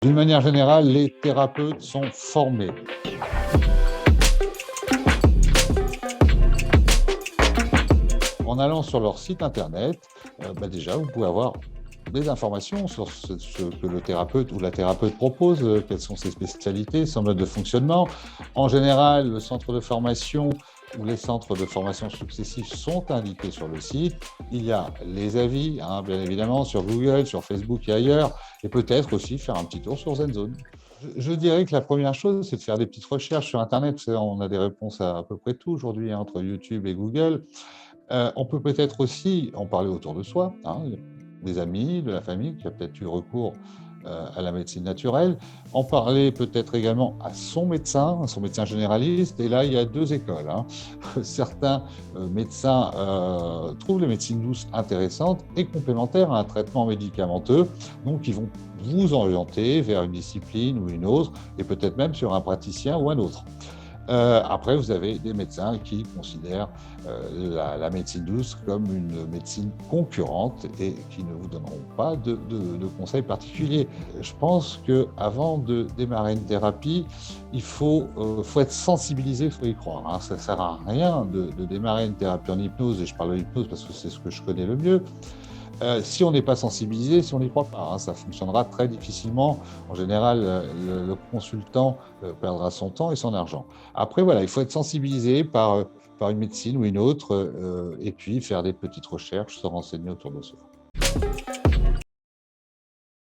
D'une manière générale, les thérapeutes sont formés. En allant sur leur site internet, déjà, vous pouvez avoir des informations sur ce que le thérapeute ou la thérapeute propose, quelles sont ses spécialités, son mode de fonctionnement. En général, le centre de formation ou les centres de formation successifs sont indiqués sur le site. Il y a les avis, bien évidemment, sur Google, sur Facebook et ailleurs, et peut-être aussi faire un petit tour sur ZenZone. Je dirais que la première chose, c'est de faire des petites recherches sur Internet. On a des réponses à peu près tout aujourd'hui, entre YouTube et Google. On peut peut-être aussi en parler autour de soi, des amis, de la famille qui a peut-être eu recours à la médecine naturelle. En parler peut-être également à son médecin généraliste. Et là, il y a deux écoles. Certains médecins trouvent les médecines douces intéressantes et complémentaires à un traitement médicamenteux. Donc, ils vont vous orienter vers une discipline ou une autre, et peut-être même sur un praticien ou un autre. Après, vous avez des médecins qui considèrent la médecine douce comme une médecine concurrente et qui ne vous donneront pas de conseils particuliers. Je pense qu'avant de démarrer une thérapie, il faut être sensibilisé, il faut y croire. Ça ne sert à rien de démarrer une thérapie en hypnose, et je parle de l'hypnose parce que c'est ce que je connais le mieux. Si on n'est pas sensibilisé, si on n'y croit pas, ça fonctionnera très difficilement. En général, le consultant perdra son temps et son argent. Après, voilà, il faut être sensibilisé par une médecine ou une autre, et puis faire des petites recherches, se renseigner autour de soi.